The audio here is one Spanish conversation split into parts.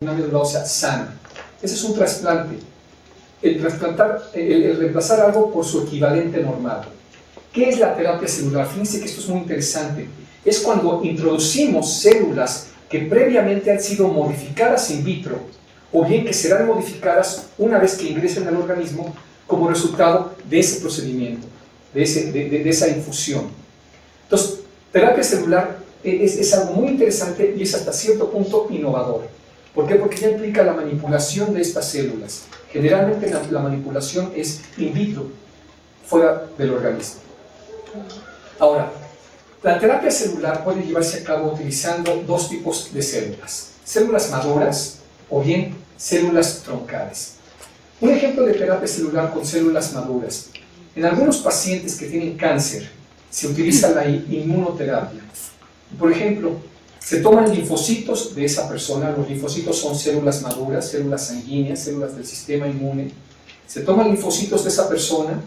una médula ósea sana. Ese es un trasplante. El reemplazar algo por su equivalente normal. ¿Qué es la terapia celular? Fíjense que esto es muy interesante. Es cuando introducimos células que previamente han sido modificadas in vitro, o bien que serán modificadas una vez que ingresen al organismo como resultado de ese procedimiento, de esa infusión. Entonces, terapia celular es algo muy interesante y es hasta cierto punto innovador. ¿Por qué? Porque ya implica la manipulación de estas células. Generalmente la manipulación es in vitro, fuera del organismo. Ahora, la terapia celular puede llevarse a cabo utilizando dos tipos de células: células maduras o bien células troncales. Un ejemplo de terapia celular con células maduras. En algunos pacientes que tienen cáncer se utiliza la inmunoterapia. Por ejemplo, se toman linfocitos de esa persona. Los linfocitos son células maduras, células sanguíneas, células del sistema inmune. Se toman linfocitos de esa persona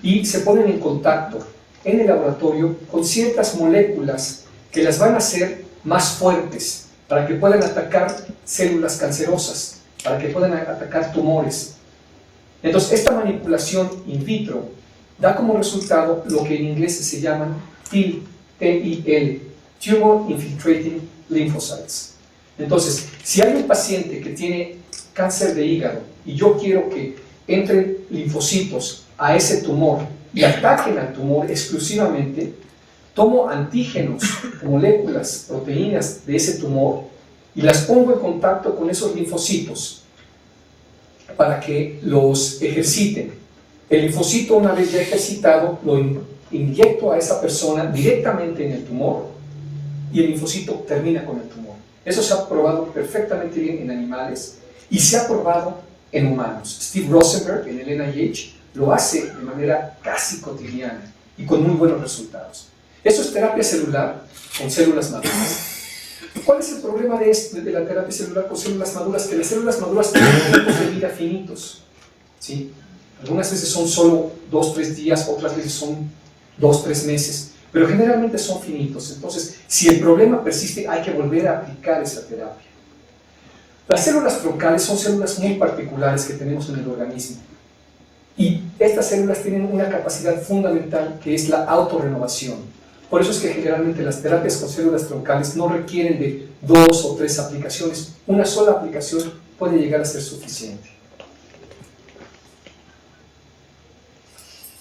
y se ponen en contacto en el laboratorio con ciertas moléculas que las van a hacer más fuertes para que puedan atacar células cancerosas, para que puedan atacar tumores. Entonces, esta manipulación in vitro da como resultado lo que en inglés se llaman TIL, T-I-L, Tumor Infiltrating Lymphocytes. Entonces, si hay un paciente que tiene cáncer de hígado y yo quiero que entren linfocitos a ese tumor y ataquen al tumor exclusivamente, tomo antígenos, moléculas, proteínas de ese tumor y las pongo en contacto con esos linfocitos para que los ejerciten. El linfocito, una vez ya ejercitado, lo inyecto a esa persona directamente en el tumor y el linfocito termina con el tumor. Eso se ha probado perfectamente bien en animales y se ha probado en humanos. Steve Rosenberg en el NIH lo hace de manera casi cotidiana y con muy buenos resultados. Eso es terapia celular con células maduras. ¿Cuál es el problema de la terapia celular con células maduras? Que las células maduras tienen tiempos de vida finitos, ¿sí? Algunas veces son solo 2-3 días, otras veces son 2-3 meses, pero generalmente son finitos. Entonces, si el problema persiste, hay que volver a aplicar esa terapia. Las células troncales son células muy particulares que tenemos en el organismo. Y estas células tienen una capacidad fundamental que es la autorrenovación. Por eso es que generalmente las terapias con células troncales no requieren de 2 o 3 aplicaciones. Una sola aplicación puede llegar a ser suficiente.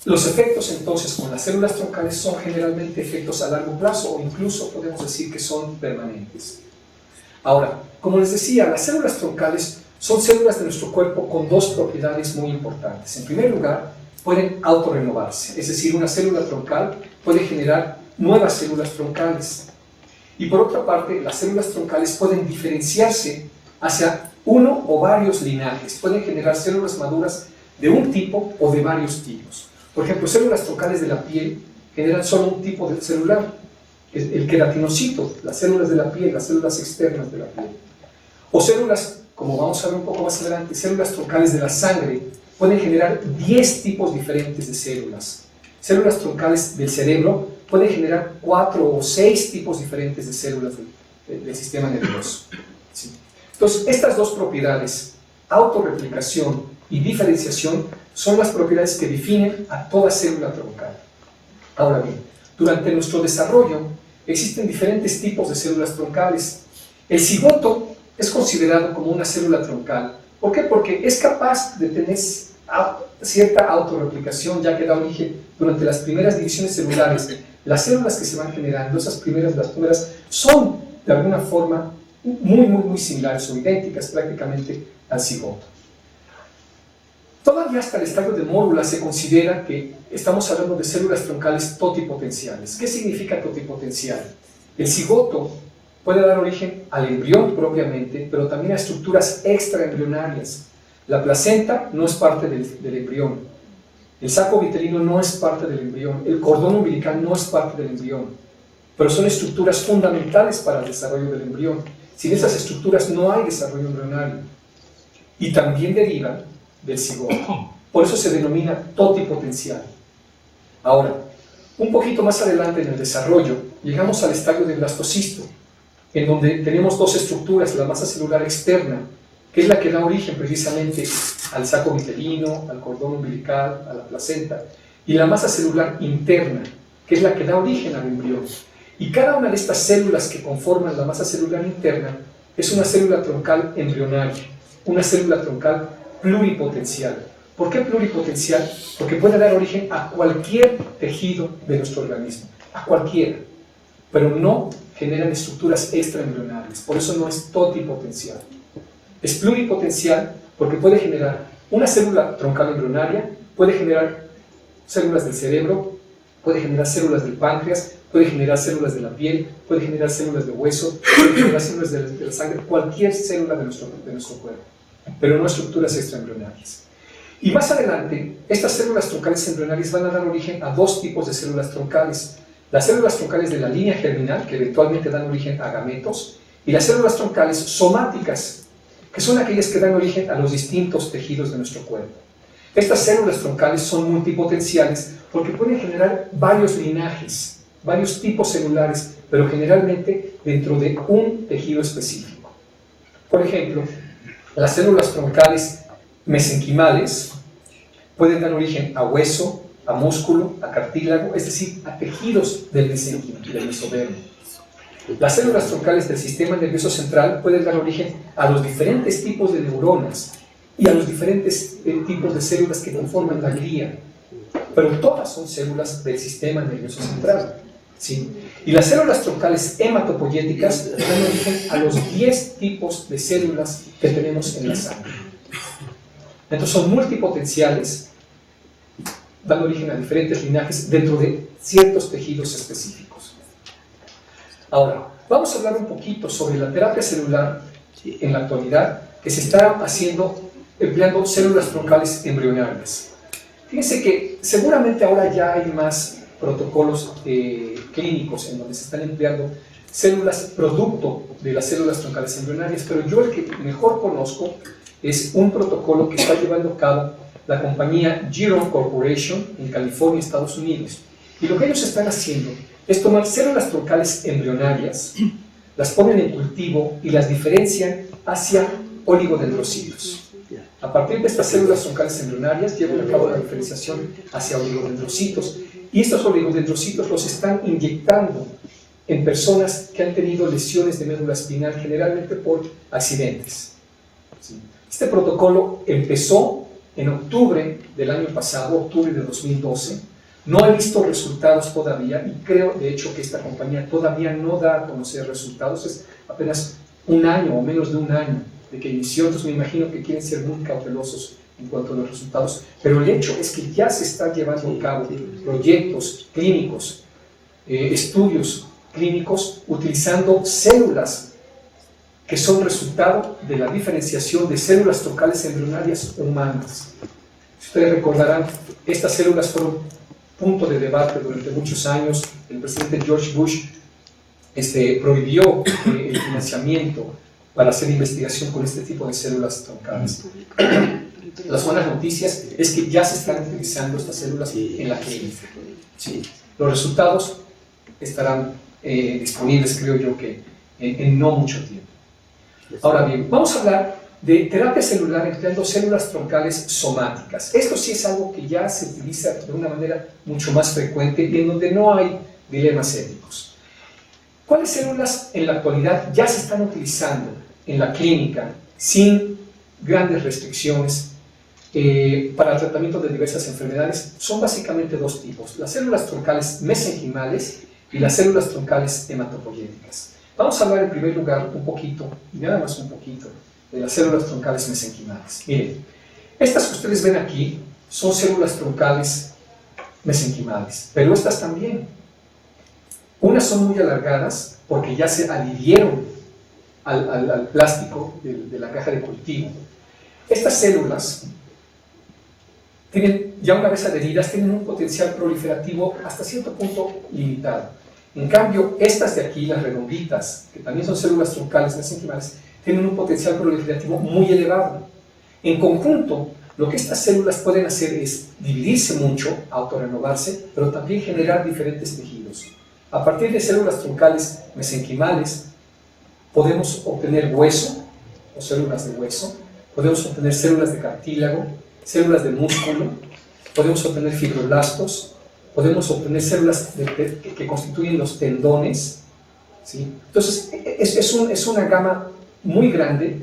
Los efectos entonces con las células troncales son generalmente efectos a largo plazo o incluso podemos decir que son permanentes. Ahora, como les decía, las células troncales son células de nuestro cuerpo con dos propiedades muy importantes. En primer lugar, pueden autorrenovarse, es decir, una célula troncal puede generar nuevas células troncales. Y por otra parte, las células troncales pueden diferenciarse hacia uno o varios linajes, pueden generar células maduras de un tipo o de varios tipos. Por ejemplo, células troncales de la piel generan solo un tipo de celular, el queratinocito, las células de la piel, las células externas de la piel. O células, como vamos a ver un poco más adelante, células troncales de la sangre pueden generar 10 tipos diferentes de células. Células troncales del cerebro pueden generar 4 o 6 tipos diferentes de células del sistema nervioso. ¿Sí? Entonces, estas dos propiedades, autorreplicación y diferenciación, son las propiedades que definen a toda célula troncal. Ahora bien, durante nuestro desarrollo existen diferentes tipos de células troncales. El cigoto es considerado como una célula troncal. ¿Por qué? Porque es capaz de tener cierta autorreplicación, ya que da origen durante las primeras divisiones celulares. Las células que se van generando, las primeras, son de alguna forma muy similares o idénticas prácticamente al cigoto. Todavía hasta el estadio de mórula se considera que estamos hablando de células troncales totipotenciales. ¿Qué significa totipotencial? El cigoto puede dar origen al embrión propiamente, pero también a estructuras extraembrionarias. La placenta no es parte del embrión. El saco vitelino no es parte del embrión. El cordón umbilical no es parte del embrión. Pero son estructuras fundamentales para el desarrollo del embrión. Sin esas estructuras no hay desarrollo embrionario. Y también derivan del cigoto. Por eso se denomina totipotencial. Ahora, un poquito más adelante en el desarrollo, llegamos al estadio del blastocisto. en donde tenemos dos estructuras, la masa celular externa, que es la que da origen precisamente al saco vitelino, al cordón umbilical, a la placenta, y la masa celular interna, que es la que da origen al embrión. Y cada una de estas células que conforman la masa celular interna es una célula troncal embrionaria, una célula troncal pluripotencial. ¿Por qué pluripotencial? Porque puede dar origen a cualquier tejido de nuestro organismo, a cualquiera, pero no generan estructuras extraembrionarias, por eso no es totipotencial. Es pluripotencial porque puede generar una célula troncal embrionaria, puede generar células del cerebro, puede generar células del páncreas, puede generar células de la piel, puede generar células de hueso, puede generar células de la sangre, cualquier célula de nuestro cuerpo, pero no estructuras extraembrionarias. Y más adelante, estas células troncales embrionarias van a dar origen a dos tipos de células troncales. Las células troncales de la línea germinal, que eventualmente dan origen a gametos, y las células troncales somáticas, que son aquellas que dan origen a los distintos tejidos de nuestro cuerpo. Estas células troncales son multipotenciales porque pueden generar varios linajes, varios tipos celulares, pero generalmente dentro de un tejido específico. Por ejemplo, las células troncales mesenquimales pueden dar origen a hueso, a músculo, a cartílago, es decir, a tejidos del mesénquima, del mesodermo. Las células troncales del sistema nervioso central pueden dar origen a los diferentes tipos de neuronas y a los diferentes tipos de células que conforman la glía, pero todas son células del sistema nervioso central, ¿sí? Y las células troncales hematopoyéticas dan origen a los 10 tipos de células que tenemos en la sangre. Entonces son multipotenciales, dan origen a diferentes linajes dentro de ciertos tejidos específicos. Ahora, vamos a hablar un poquito sobre la terapia celular en la actualidad que se está haciendo empleando células troncales embrionarias. Fíjense que seguramente ahora ya hay más protocolos clínicos en donde se están empleando células producto de las células troncales embrionarias, pero yo el que mejor conozco es un protocolo que está llevando a cabo la compañía Geron Corporation en California, Estados Unidos. Y lo que ellos están haciendo es tomar células troncales embrionarias, las ponen en cultivo y las diferencian hacia oligodendrocitos. A partir de estas células troncales embrionarias llevan a cabo la diferenciación hacia oligodendrocitos. Y estos oligodendrocitos los están inyectando en personas que han tenido lesiones de médula espinal, generalmente por accidentes. Este protocolo empezó en octubre del año pasado, octubre de 2012. No he visto resultados todavía y creo, de hecho, que esta compañía todavía no da a conocer resultados. Es apenas un año o menos de un año de que inició, entonces me imagino que quieren ser muy cautelosos en cuanto a los resultados. Pero el hecho es que ya se están llevando a cabo proyectos clínicos, estudios clínicos, utilizando células que son resultado de la diferenciación de células troncales embrionarias humanas. Si ustedes recordarán, estas células fueron punto de debate durante muchos años. El presidente George Bush prohibió el financiamiento para hacer investigación con este tipo de células troncales. Las buenas noticias es que ya se están utilizando estas células en la clínica. Sí. Los resultados estarán disponibles, creo yo, que en no mucho tiempo. Ahora bien, vamos a hablar de terapia celular empleando células troncales somáticas. Esto sí es algo que ya se utiliza de una manera mucho más frecuente y en donde no hay dilemas éticos. ¿Cuáles células en la actualidad ya se están utilizando en la clínica sin grandes restricciones para el tratamiento de diversas enfermedades? Son básicamente dos tipos: las células troncales mesenquimales y las células troncales hematopoyéticas. Vamos a hablar en primer lugar un poquito, y nada más un poquito, de las células troncales mesenquimales. Miren, estas que ustedes ven aquí son células troncales mesenquimales, pero estas también. Unas son muy alargadas porque ya se adhirieron al plástico de la caja de cultivo. Estas células tienen, ya una vez adheridas, tienen un potencial proliferativo hasta cierto punto limitado. En cambio, estas de aquí, las redonditas, que también son células troncales mesenquimales, tienen un potencial proliferativo muy elevado. En conjunto, lo que estas células pueden hacer es dividirse mucho, autorrenovarse, pero también generar diferentes tejidos. A partir de células troncales mesenquimales, podemos obtener hueso o células de hueso, podemos obtener células de cartílago, células de músculo, podemos obtener fibroblastos, podemos obtener células que constituyen los tendones, ¿sí? Entonces, es una gama muy grande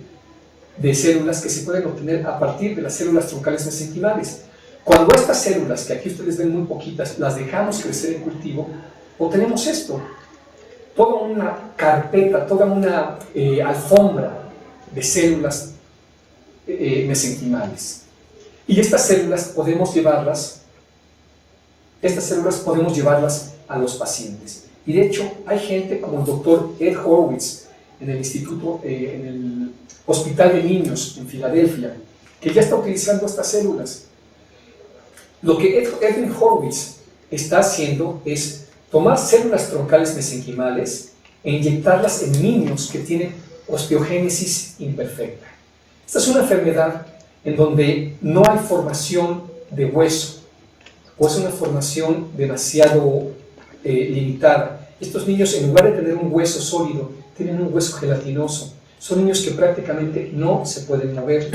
de células que se pueden obtener a partir de las células troncales mesenquimales. Cuando estas células, que aquí ustedes ven muy poquitas, las dejamos crecer en cultivo, obtenemos esto, toda una carpeta, toda una alfombra de células mesenquimales. Y estas células podemos llevarlas a los pacientes. Y de hecho, hay gente como el doctor Ed Horwitz en el en el Hospital de Niños en Filadelfia, que ya está utilizando estas células. Lo que Edwin Horwitz está haciendo es tomar células troncales mesenquimales e inyectarlas en niños que tienen osteogénesis imperfecta. Esta es una enfermedad en donde no hay formación de hueso, o es una formación demasiado limitada. Estos niños, en lugar de tener un hueso sólido, tienen un hueso gelatinoso. Son niños que prácticamente no se pueden mover,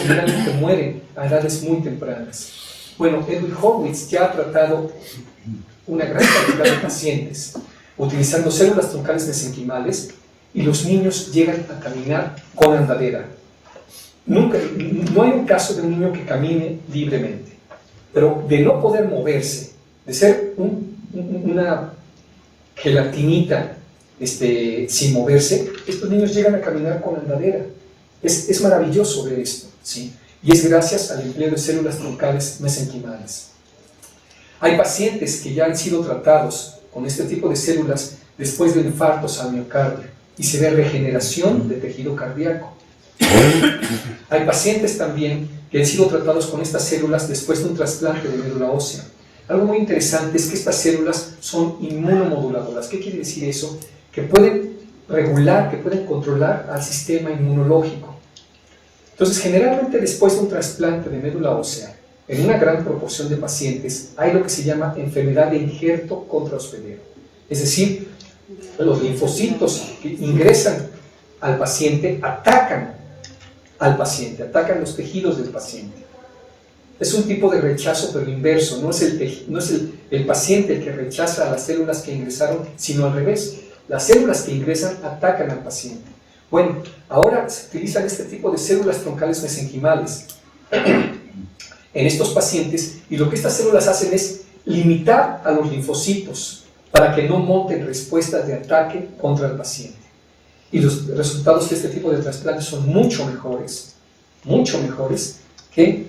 generalmente mueren a edades muy tempranas. Bueno, Edwin Horwitz ya ha tratado una gran cantidad de pacientes utilizando células troncales mesenquimales y los niños llegan a caminar con andadera. No hay un caso de un niño que camine libremente, pero de no poder moverse, de ser una gelatinita sin moverse, estos niños llegan a caminar con andadera. Es maravilloso ver esto, ¿sí? Y es gracias al empleo de células troncales mesenquimales. Hay pacientes que ya han sido tratados con este tipo de células después de infartos al miocardio y se ve regeneración de tejido cardíaco. Hay pacientes también que han sido tratados con estas células después de un trasplante de médula ósea. Algo muy interesante es que estas células son inmunomoduladoras. ¿Qué quiere decir eso? Que pueden regular, que pueden controlar al sistema inmunológico. Entonces, generalmente después de un trasplante de médula ósea, en una gran proporción de pacientes, hay lo que se llama enfermedad de injerto contrahospedero. Es decir, los linfocitos que ingresan al paciente atacan los tejidos del paciente. Es un tipo de rechazo, pero inverso. No es el paciente el que rechaza a las células que ingresaron, sino al revés. Las células que ingresan atacan al paciente. Bueno, ahora se utilizan este tipo de células troncales mesenquimales en estos pacientes, y lo que estas células hacen es limitar a los linfocitos para que no monten respuestas de ataque contra el paciente. Y los resultados de este tipo de trasplantes son mucho mejores que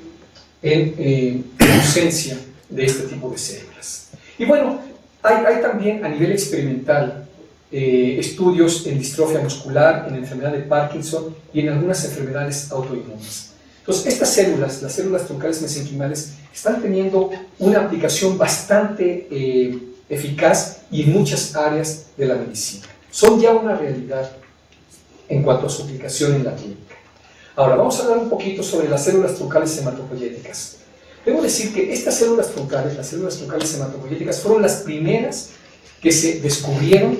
en ausencia de este tipo de células. Y bueno, hay también a nivel experimental estudios en distrofia muscular, en enfermedad de Parkinson y en algunas enfermedades autoinmunes. Entonces, estas células, las células troncales mesenquimales, están teniendo una aplicación bastante eficaz y en muchas áreas de la medicina. Son ya una realidad en cuanto a su aplicación en la clínica. Ahora, vamos a hablar un poquito sobre las células troncales hematopoyéticas. Debo decir que estas células troncales, las células troncales hematopoyéticas, fueron las primeras que se descubrieron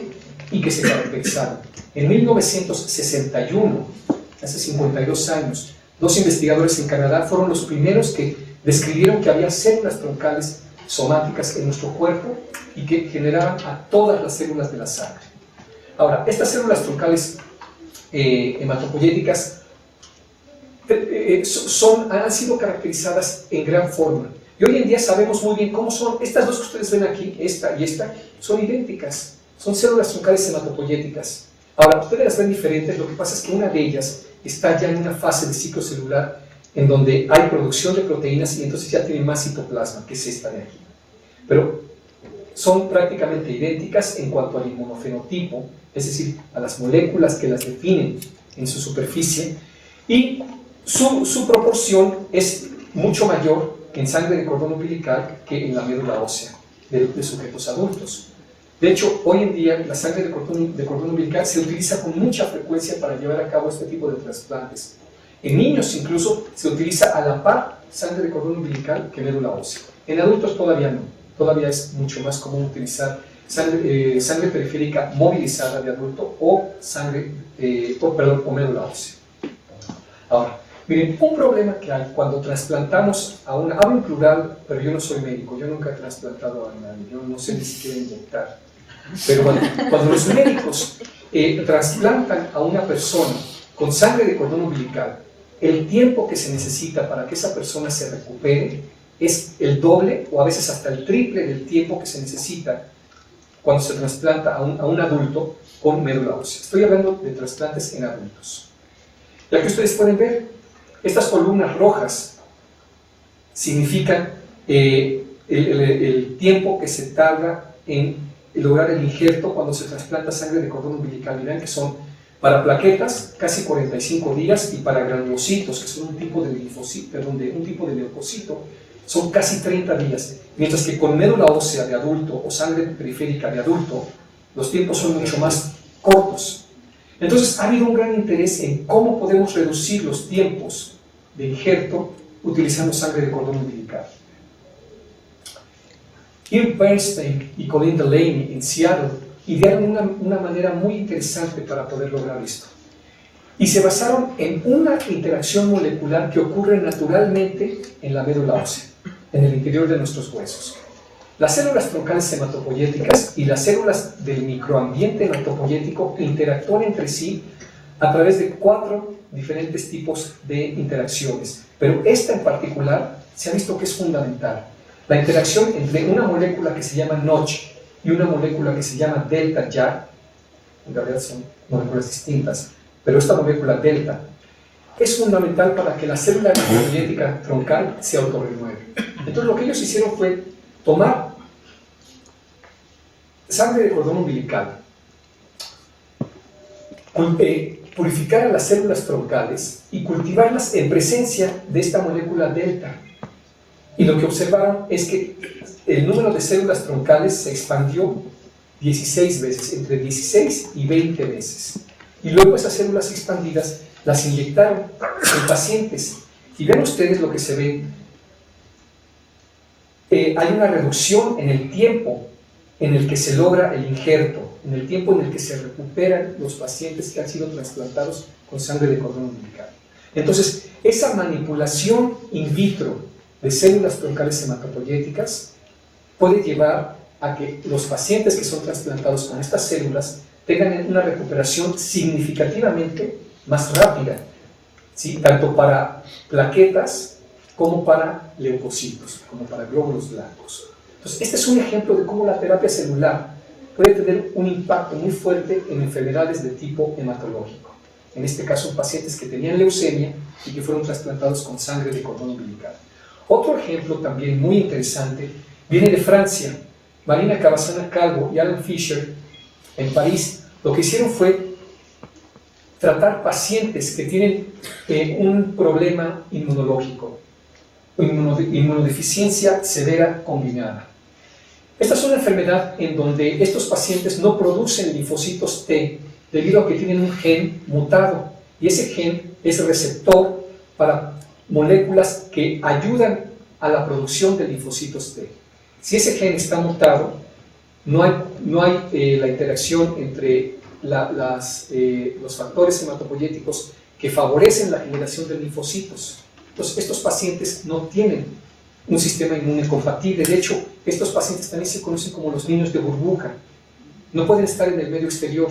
y que se caracterizaron. En 1961, hace 52 años, dos investigadores en Canadá fueron los primeros que describieron que había células troncales somáticas en nuestro cuerpo y que generaban a todas las células de la sangre. Ahora, estas células troncales hematopoyéticas han sido caracterizadas en gran forma. Y hoy en día sabemos muy bien cómo son. Estas dos que ustedes ven aquí, esta y esta, son idénticas. Son células troncales hematopoyéticas. Ahora, ustedes las ven diferentes. Lo que pasa es que una de ellas está ya en una fase de ciclo celular en donde hay producción de proteínas y entonces ya tiene más citoplasma, que es esta de aquí. Pero son prácticamente idénticas en cuanto al inmunofenotipo, es decir, a las moléculas que las definen en su superficie, y su proporción es mucho mayor en sangre de cordón umbilical que en la médula ósea de sujetos adultos. De hecho, hoy en día la sangre de cordón umbilical se utiliza con mucha frecuencia para llevar a cabo este tipo de trasplantes. En niños incluso se utiliza a la par sangre de cordón umbilical que médula ósea. En adultos todavía no. Todavía es mucho más común utilizar sangre periférica movilizada de adulto o o médula ósea. Ahora, miren, un problema que hay cuando trasplantamos a una, hablo en plural, pero yo no soy médico, yo nunca he trasplantado a nadie, yo no sé ni siquiera inyectar. Pero bueno, cuando los médicos trasplantan a una persona con sangre de cordón umbilical, el tiempo que se necesita para que esa persona se recupere es el doble o a veces hasta el triple del tiempo que se necesita cuando se trasplanta a un adulto con médula ósea. Estoy hablando de trasplantes en adultos. Ya que ustedes pueden ver, estas columnas rojas significan el tiempo que se tarda en lograr el injerto cuando se trasplanta sangre de cordón umbilical. Miren que son para plaquetas casi 45 días y para granulocitos, que son un tipo de linfocito, un tipo de leucocito, son casi 30 días. Mientras que con médula ósea de adulto o sangre periférica de adulto, los tiempos son mucho más cortos. Entonces ha habido un gran interés en cómo podemos reducir los tiempos de injerto utilizando sangre de cordón umbilical. Irv Bernstein y Colin Delaney en Seattle idearon una manera muy interesante para poder lograr esto. Y se basaron en una interacción molecular que ocurre naturalmente en la médula ósea, en el interior de nuestros huesos. Las células troncales hematopoyéticas y las células del microambiente hematopoyético interactúan entre sí a través de 4 diferentes tipos de interacciones, pero esta en particular se ha visto que es fundamental. La interacción entre una molécula que se llama Notch y una molécula que se llama delta YAR, en realidad son moléculas distintas, pero esta molécula delta es fundamental para que la célula hematopoyética troncal se autorrenueve. Entonces lo que ellos hicieron fue tomar sangre de cordón umbilical, purificar a las células troncales y cultivarlas en presencia de esta molécula delta. Y lo que observaron es que el número de células troncales se expandió 16 veces, entre 16 y 20 veces. Y luego esas células expandidas las inyectaron en pacientes. Y ven ustedes lo que se ve. Hay una reducción en el tiempo en el que se logra el injerto, en el tiempo en el que se recuperan los pacientes que han sido trasplantados con sangre de cordón umbilical. Entonces, esa manipulación in vitro de células troncales hematopoyéticas puede llevar a que los pacientes que son trasplantados con estas células tengan una recuperación significativamente más rápida, ¿sí? Tanto para plaquetas como para leucocitos, como para glóbulos blancos. Entonces, este es un ejemplo de cómo la terapia celular puede tener un impacto muy fuerte en enfermedades de tipo hematológico. En este caso, pacientes que tenían leucemia y que fueron trasplantados con sangre de cordón umbilical. Otro ejemplo también muy interesante viene de Francia. Marina Cabazana Calvo y Alan Fisher en París lo que hicieron fue tratar pacientes que tienen un problema inmunológico, inmunodeficiencia severa combinada. Esta es una enfermedad en donde estos pacientes no producen linfocitos T debido a que tienen un gen mutado y ese gen es receptor para moléculas que ayudan a la producción de linfocitos T. Si ese gen está mutado, no hay la interacción entre los factores hematopoyéticos que favorecen la generación de linfocitos. Entonces, estos pacientes no tienen un sistema inmune compatible. De hecho, estos pacientes también se conocen como los niños de burbuja. No pueden estar en el medio exterior,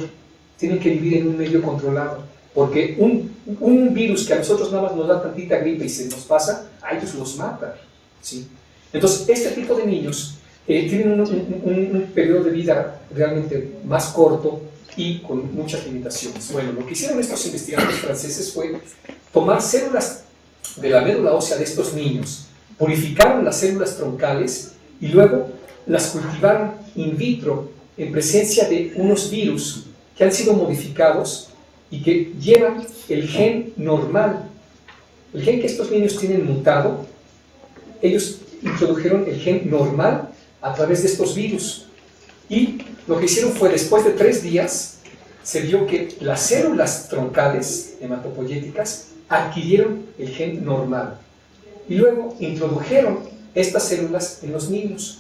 tienen que vivir en un medio controlado. Porque un virus que a nosotros nada más nos da tantita gripe y se nos pasa, a ellos los mata, ¿sí? Entonces, este tipo de niños tienen un periodo de vida realmente más corto y con muchas limitaciones. Bueno, lo que hicieron estos investigadores franceses fue tomar células de la médula ósea de estos niños, purificaron las células troncales y luego las cultivaron in vitro en presencia de unos virus que han sido modificados y que llevan el gen normal. El gen que estos niños tienen mutado, ellos introdujeron el gen normal a través de estos virus. Y lo que hicieron fue, después de 3 días, se vio que las células troncales hematopoyéticas adquirieron el gen normal. Y luego introdujeron estas células en los niños.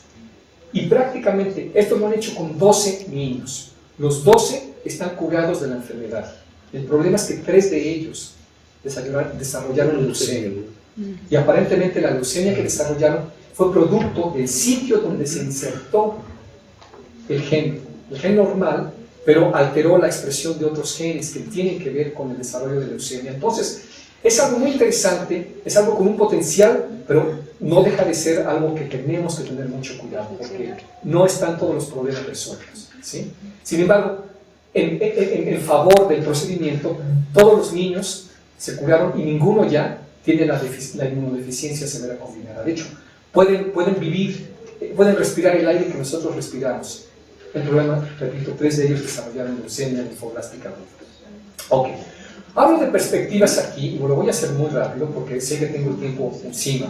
Y prácticamente esto lo han hecho con 12 niños. Los 12 están curados de la enfermedad. El problema es que 3 de ellos desarrollaron leucemia. Y aparentemente la leucemia que desarrollaron fue producto del sitio donde se insertó el gen normal, pero alteró la expresión de otros genes que tienen que ver con el desarrollo de leucemia. Entonces, es algo muy interesante, es algo con un potencial, pero no deja de ser algo que tenemos que tener mucho cuidado, porque no están todos los problemas resueltos, ¿sí? Sin embargo, en favor del procedimiento, todos los niños se curaron y ninguno ya tiene la inmunodeficiencia severa combinada. De hecho, pueden respirar el aire que nosotros respiramos. El problema, repito, 3 de ellos desarrollaron leucemia linfoblástica. Ok. Hablo de perspectivas aquí, y lo voy a hacer muy rápido porque sé que tengo el tiempo encima.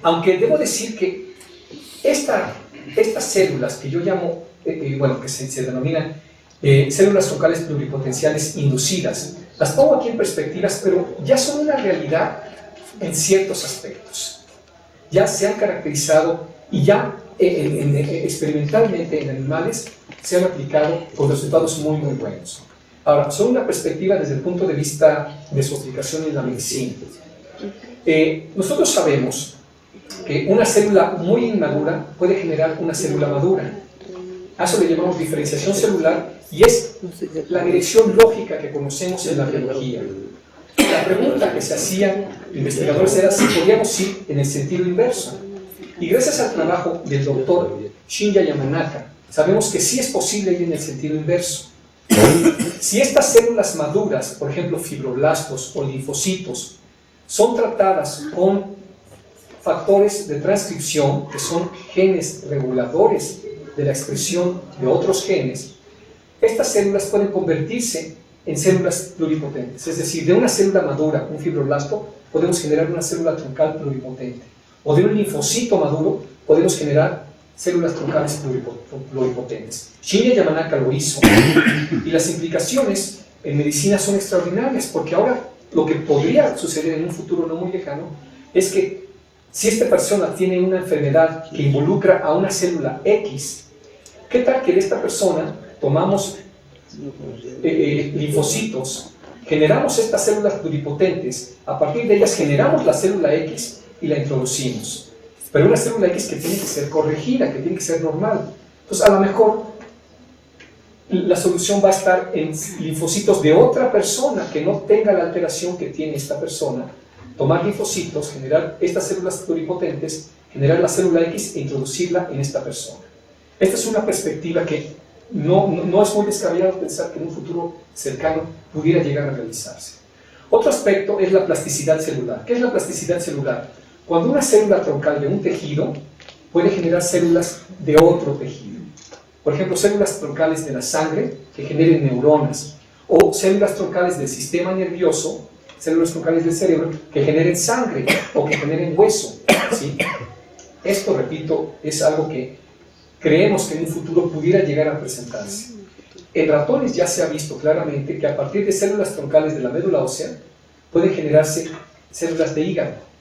Aunque debo decir que estas células que yo llamo, que se denominan células troncales pluripotenciales inducidas, las pongo aquí en perspectivas, pero ya son una realidad en ciertos aspectos. Ya se han caracterizado y ya experimentalmente en animales se han aplicado con resultados muy, muy buenos. Ahora, son una perspectiva desde el punto de vista de su aplicación en la medicina. Nosotros sabemos que una célula muy inmadura puede generar una célula madura. A eso le llamamos diferenciación celular y es la dirección lógica que conocemos en la biología. La pregunta que se hacían investigadores era si podíamos ir en el sentido inverso. Y gracias al trabajo del doctor Shinya Yamanaka, sabemos que sí es posible ir en el sentido inverso. Si estas células maduras, por ejemplo fibroblastos o linfocitos, son tratadas con factores de transcripción, que son genes reguladores de la expresión de otros genes, estas células pueden convertirse en células pluripotentes. Es decir, de una célula madura, un fibroblasto, podemos generar una célula troncal pluripotente. O de un linfocito maduro, podemos generar células troncales pluripotentes. Shinya Yamanaka lo hizo. Y las implicaciones en medicina son extraordinarias, porque ahora lo que podría suceder en un futuro no muy lejano es que si esta persona tiene una enfermedad que involucra a una célula X, ¿qué tal que de esta persona tomamos linfocitos, generamos estas células pluripotentes, a partir de ellas generamos la célula X y la introducimos? Pero una célula X que tiene que ser corregida, que tiene que ser normal. Entonces, a lo mejor la solución va a estar en linfocitos de otra persona que no tenga la alteración que tiene esta persona, tomar linfocitos, generar estas células pluripotentes, generar la célula X e introducirla en esta persona. Esta es una perspectiva que no es muy descabellado pensar que en un futuro cercano pudiera llegar a realizarse. Otro aspecto es la plasticidad celular. ¿Qué es la plasticidad celular? Cuando una célula troncal de un tejido puede generar células de otro tejido. Por ejemplo, células troncales de la sangre que generen neuronas, o células troncales del sistema nervioso, células troncales del cerebro que generen sangre o que generen hueso, ¿sí? Esto, repito, es algo que creemos que en un futuro pudiera llegar a presentarse. En ratones ya se ha visto claramente que a partir de células troncales de la médula ósea pueden generarse células de hígado.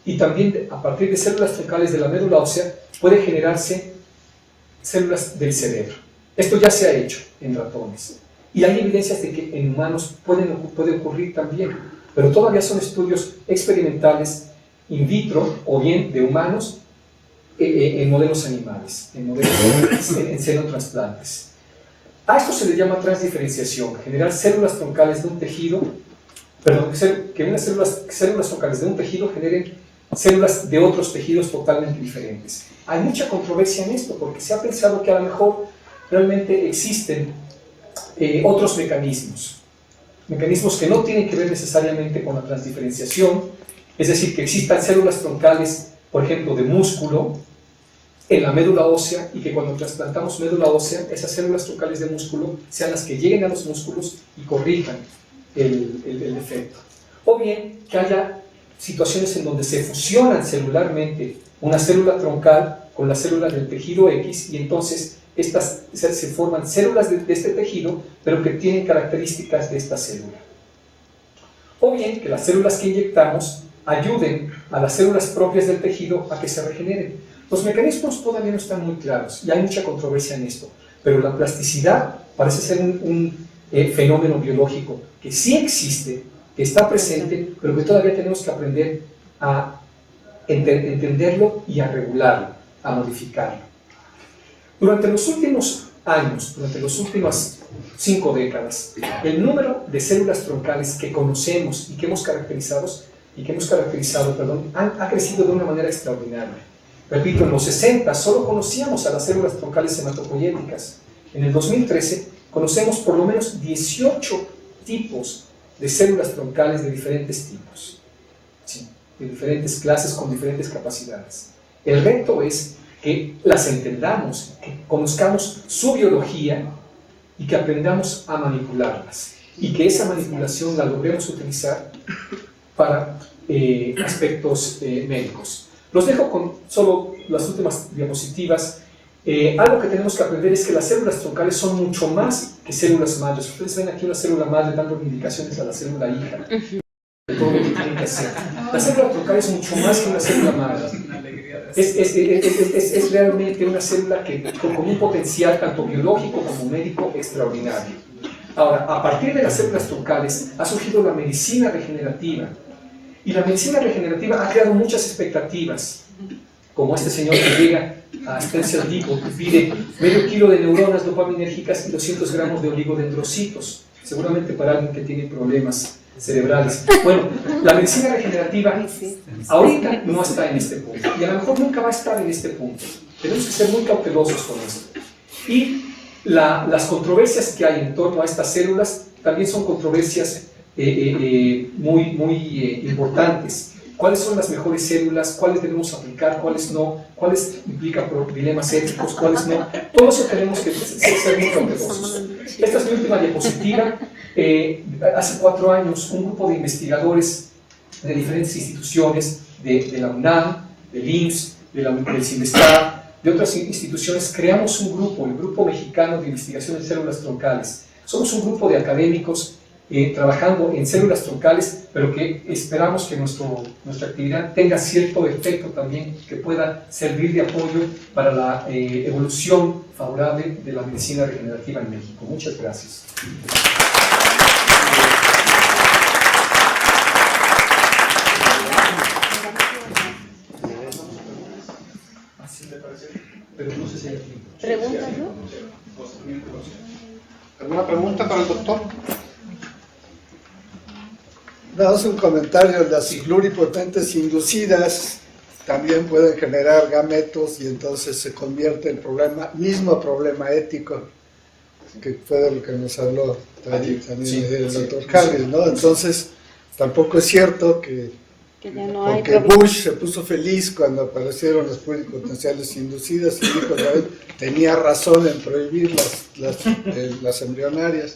Y también a partir de células troncales de la médula ósea pueden generarse células del cerebro. Esto ya se ha hecho en ratones. Y hay evidencias de que en humanos puede ocurrir también. Pero todavía son estudios experimentales in vitro o bien de humanos en modelos animales, en xenotransplantes. A esto se le llama transdiferenciación, generar células troncales de un tejido, que unas células troncales de un tejido generen células de otros tejidos totalmente diferentes. Hay mucha controversia en esto, porque se ha pensado que a lo mejor realmente existen otros mecanismos que no tienen que ver necesariamente con la transdiferenciación, es decir, que existan células troncales, por ejemplo, de músculo en la médula ósea, y que cuando trasplantamos médula ósea, esas células troncales de músculo sean las que lleguen a los músculos y corrijan el defecto. O bien que haya situaciones en donde se fusionan celularmente una célula troncal con la célula del tejido X, y entonces estas se forman células de este tejido, pero que tienen características de esta célula. O bien que las células que inyectamos ayuden a las células propias del tejido a que se regeneren. Los mecanismos todavía no están muy claros y hay mucha controversia en esto, pero la plasticidad parece ser un fenómeno biológico que sí existe, que está presente, pero que todavía tenemos que aprender a entenderlo y a regularlo, a modificarlo. Durante los últimos años, durante las últimas 5 décadas, el número de células troncales que conocemos y que hemos caracterizado, ha crecido de una manera extraordinaria. Repito, en los 60 solo conocíamos a las células troncales hematopoyéticas. En el 2013 conocemos por lo menos 18 tipos de células troncales de diferentes tipos, ¿sí? De diferentes clases con diferentes capacidades. El reto es que las entendamos, que conozcamos su biología y que aprendamos a manipularlas y que esa manipulación la logremos utilizar para aspectos médicos. Los dejo con solo las últimas diapositivas. Algo que tenemos que aprender es que las células troncales son mucho más que células madres. Ustedes ven aquí una célula madre dando indicaciones a la célula hija de todo lo que tienen que hacer. La célula troncal es mucho más que una célula madre. Es realmente una célula con un potencial tanto biológico como médico extraordinario. Ahora, a partir de las células troncales ha surgido la medicina regenerativa. Y la medicina regenerativa ha creado muchas expectativas, como este señor que llega a Stem Depot y pide medio kilo de neuronas dopaminérgicas y 200 gramos de oligodendrocitos, seguramente para alguien que tiene problemas cerebrales. Bueno, la medicina regenerativa ahorita no está en este punto y a lo mejor nunca va a estar en este punto. Tenemos que ser muy cautelosos con esto. Y las controversias que hay en torno a estas células también son controversias muy importantes. ¿Cuáles son las mejores células? ¿Cuáles debemos aplicar? ¿Cuáles no? ¿Cuáles implican dilemas éticos? ¿Cuáles no? Todo eso tenemos que ser muy cautelosos. Esta es mi última diapositiva. Hace 4 años, un grupo de investigadores de diferentes instituciones, de la UNAM, del IMSS, del CIMESTAR, de otras instituciones, creamos un grupo, el Grupo Mexicano de Investigación en Células Troncales. Somos un grupo de académicos trabajando en células troncales, pero que esperamos que nuestra actividad tenga cierto efecto también, que pueda servir de apoyo para la evolución favorable de la medicina regenerativa en México. Muchas gracias. Pero no sé si hay ¿Preguntas, no? ¿Alguna pregunta para el doctor? No, es un comentario. Las pluripotentes inducidas también pueden generar gametos y entonces se convierte en mismo problema ético, que fue de lo que nos habló también el doctor Harris, ¿no? Entonces, tampoco es cierto que ya no hay porque Bush se puso feliz cuando aparecieron las pluripotenciales inducidas y dijo que tenía razón en prohibir las embrionarias.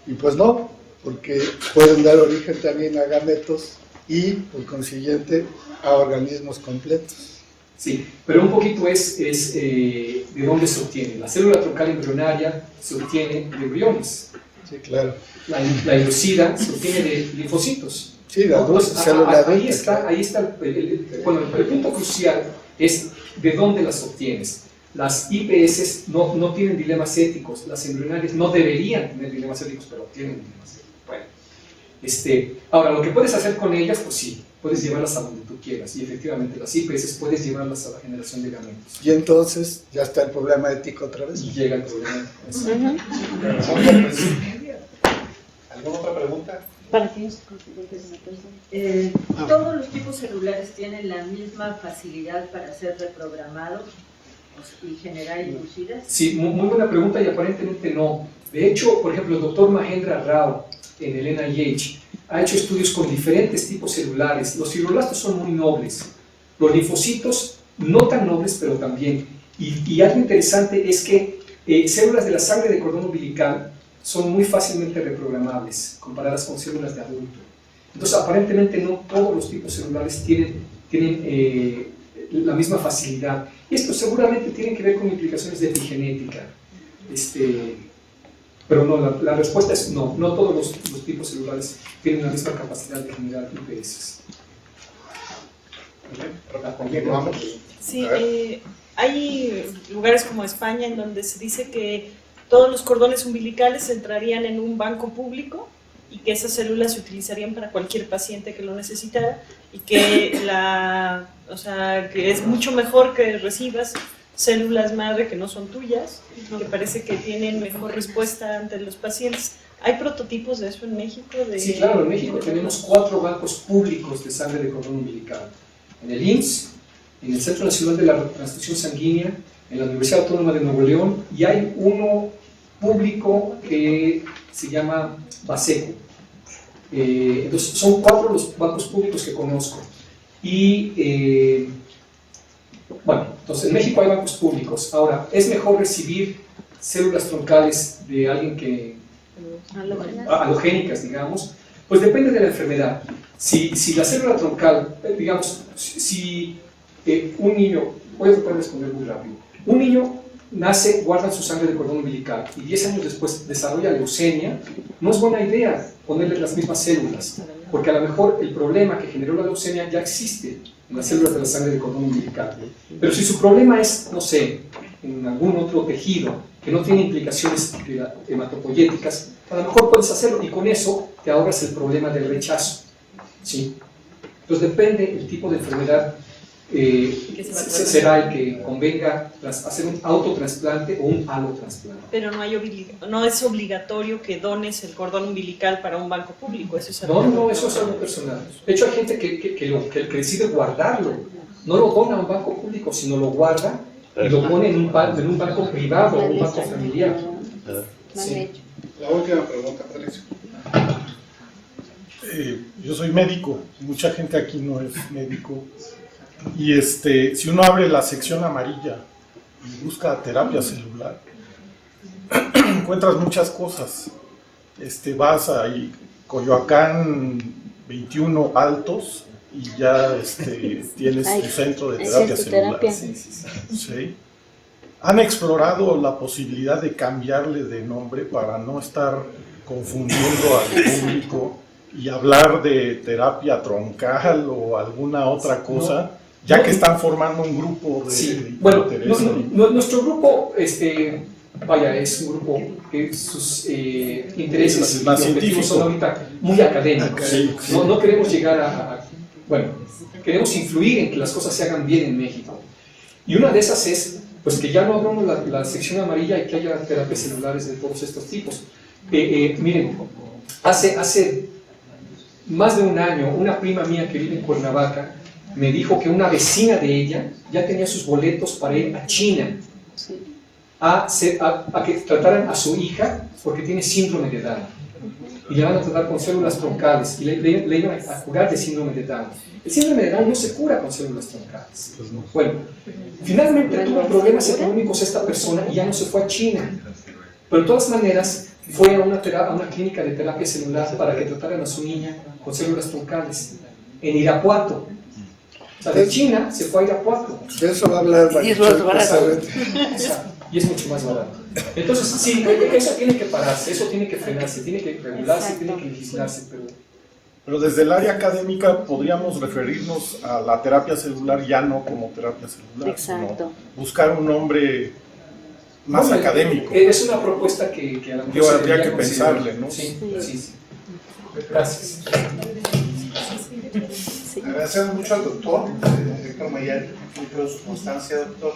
Y pues no, porque pueden dar origen también a gametos y, por consiguiente, a organismos completos. Sí, pero un poquito es de dónde se obtiene. La célula troncal embrionaria se obtiene de embriones. Sí, claro. La inducida se obtiene de linfocitos. Sí, la célula adulta. Ahí está el punto crucial es de dónde las obtienes. Las IPS no tienen dilemas éticos, las embrionarias no deberían tener dilemas éticos, pero tienen dilemas éticos. Bueno, ahora, lo que puedes hacer con ellas, pues sí, puedes llevarlas a donde tú quieras, y efectivamente las IPS puedes llevarlas a la generación de gametos. Y entonces ya está el problema ético otra vez. Y llega el problema ético. ¿Alguna otra pregunta? ¿Para qué? ¿Todos los tipos celulares tienen la misma facilidad para ser reprogramados y generar inducidas? Sí, muy buena pregunta y aparentemente no. De hecho, por ejemplo, el doctor Mahendra Rao en el NIH ha hecho estudios con diferentes tipos celulares. Los fibroblastos son muy nobles, los linfocitos no tan nobles, pero también. Y algo interesante es que células de la sangre de cordón umbilical son muy fácilmente reprogramables comparadas con células de adulto. Entonces, aparentemente no todos los tipos celulares tienen la misma facilidad. Y esto seguramente tiene que ver con implicaciones de epigenética. Pero no, la respuesta es no todos los tipos celulares tienen la misma capacidad de generar IPS. Continuamos. Sí, hay lugares como España en donde se dice que todos los cordones umbilicales entrarían en un banco público y que esas células se utilizarían para cualquier paciente que lo necesitara y que que es mucho mejor que recibas células madre que no son tuyas, que parece que tienen mejor respuesta ante los pacientes. ¿Hay prototipos de eso en México? Sí, claro, en México tenemos 4 bancos públicos de sangre de cordón umbilical. En el IMSS, en el Centro Nacional de la Transfusión Sanguínea, en la Universidad Autónoma de Nuevo León, y hay uno público que se llama Baseco. Entonces, son 4 los bancos públicos que conozco. Y, bueno, entonces en México hay bancos públicos. Ahora, ¿es mejor recibir células troncales de alguien que halogénicas, digamos? Pues depende de la enfermedad. Si la célula troncal, digamos, si un niño, voy a tratar de responder muy rápido, un niño nace, guardan su sangre de cordón umbilical y 10 años después desarrolla leucemia, no es buena idea ponerle las mismas células, porque a lo mejor el problema que generó la leucemia ya existe en las células de la sangre de cordón umbilical. Pero si su problema es, no sé, en algún otro tejido que no tiene implicaciones hematopoyéticas, a lo mejor puedes hacerlo y con eso te ahorras el problema del rechazo, ¿sí? Entonces depende el tipo de enfermedad, será el que convenga hacer un autotransplante o un alotransplante. Pero no es obligatorio que dones el cordón umbilical para un banco público, eso es algo. No, eso es algo personal. De hecho hay gente que decide guardarlo, no lo dona a un banco público, sino lo guarda y lo pone en un banco privado o un banco familiar. Sí. La última pregunta, Patricio. Yo soy médico, mucha gente aquí no es médico, y si uno abre la sección amarilla y busca terapia celular, encuentras muchas cosas. Vas a Coyoacán 21 Altos y ya tienes tu centro de terapia celular. Sí. ¿Han explorado la posibilidad de cambiarle de nombre para no estar confundiendo al público y hablar de terapia troncal o alguna otra cosa, ya que están formando un grupo de interés? Nuestro grupo, es un grupo que sus intereses y objetivos son ahorita muy académicos. Sí. No queremos llegar queremos influir en que las cosas se hagan bien en México. Y una de esas es pues que ya no abramos la sección amarilla y que haya terapias celulares de todos estos tipos. Miren, hace más de un año, una prima mía que vive en Cuernavaca me dijo que una vecina de ella ya tenía sus boletos para ir a China a que trataran a su hija porque tiene síndrome de Down. Y le van a tratar con células troncales y le iban a curar de síndrome de Down. El síndrome de Down no se cura con células troncales. Bueno, finalmente tuvo problemas económicos esta persona y ya no se fue a China. Pero de todas maneras fue a una clínica de terapia celular para que trataran a su niña con células troncales en Irapuato. O sea, de China se fue a Irapuato. De eso va a hablar la Y es más barato. Y es mucho más barato. Entonces, sí, eso tiene que pararse, eso tiene que frenarse, tiene que regularse, tiene que legislarse, Pero desde el área académica podríamos referirnos a la terapia celular ya no como terapia celular, Exacto. sino buscar un nombre más académico. Es una propuesta que a lo mejor se habría debería que considerar. pensarle, ¿no? Sí. Gracias. Agradecemos mucho al doctor Héctor Mayari por su constancia, doctor.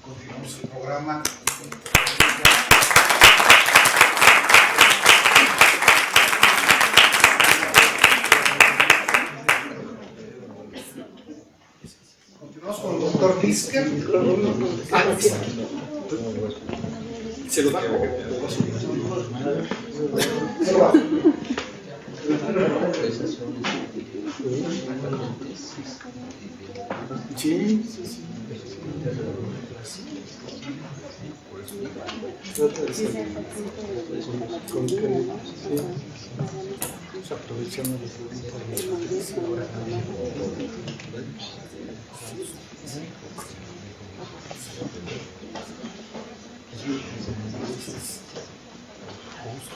Continuamos el programa. Continuamos con el doctor Lisker. Se lo da. Sí. Aprovechando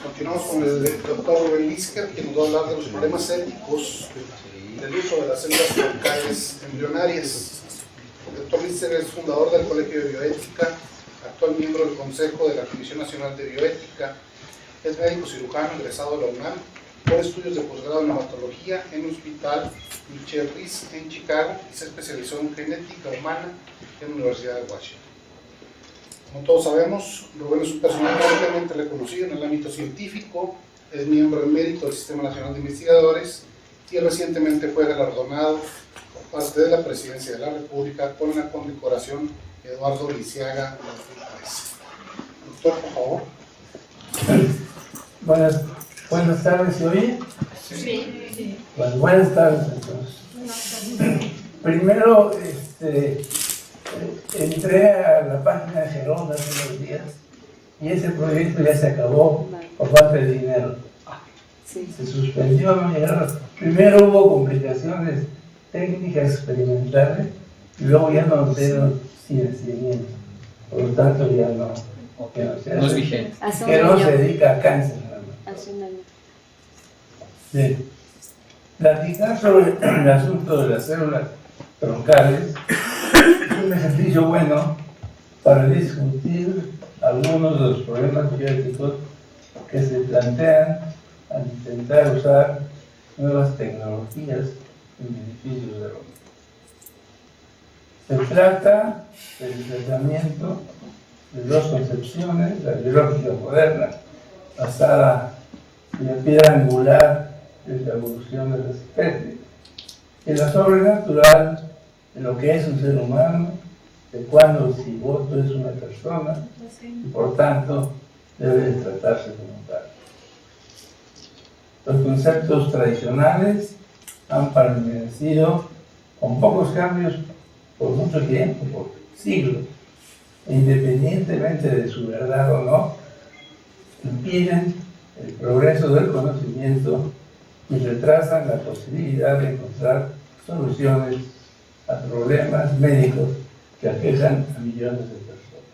Continuamos con el doctor Rubén Lisker, que nos va a hablar de los problemas éticos del uso de las células troncales embrionarias. doctor Lister es fundador del Colegio de Bioética, actual miembro del Consejo de la Comisión Nacional de Bioética, es médico cirujano egresado de la UNAM, por estudios de posgrado en hematología en el Hospital Michelle Reese en Chicago y se especializó en genética humana en la Universidad de Washington. Como todos sabemos, Rubén es un personaje ampliamente reconocido en el ámbito científico, es miembro emérito del Sistema Nacional de Investigadores y recientemente fue galardonado por parte de la Presidencia de la República con la condecoración Eduardo Lisiaga 2013. Doctor, por favor. Buenas tardes, ¿se oye? Sí. Bueno, buenas tardes entonces. Primero, entré a la página de Gerón hace unos días y ese proyecto ya se acabó por falta de dinero. Se suspendió, no llegaron. Primero hubo complicaciones técnicas experimentales y luego ya no dieron seguimiento. Por lo tanto, ya no es vigente. Gerón se dedica a cáncer. Hace un año. Sí. Platicar sobre el asunto de las células troncales es un ejercicio bueno para discutir algunos de los problemas bioéticos que se plantean al intentar usar nuevas tecnologías en beneficio del hombre. Se trata del tratamiento de dos concepciones: la biológica moderna, basada en la piedra angular de la evolución de las especies, y la sobrenatural de lo que es un ser humano, de cuándo el cigoto es una persona y por tanto debe de tratarse como tal. Los conceptos tradicionales han permanecido con pocos cambios por mucho tiempo, por siglos, e independientemente de su verdad o no, impiden el progreso del conocimiento y retrasan la posibilidad de encontrar soluciones a problemas médicos que aquejan a millones de personas.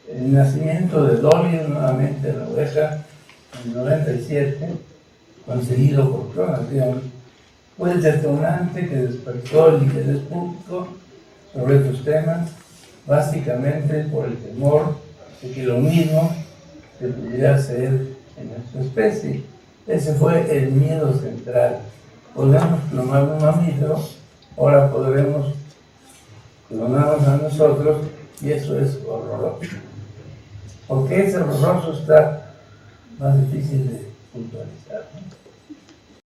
El nacimiento de Dolly nuevamente en la oveja en el 97, conseguido por clonación, fue el detonante que despertó el interés público sobre estos temas, básicamente por el temor de que lo mismo se pudiera hacer en nuestra especie. Ese fue el miedo central. Podemos clonar un mamífero, ahora podremos clonarnos a nosotros, y eso es horroroso. ¿Por qué es horroroso? Está más difícil de puntualizar, ¿no?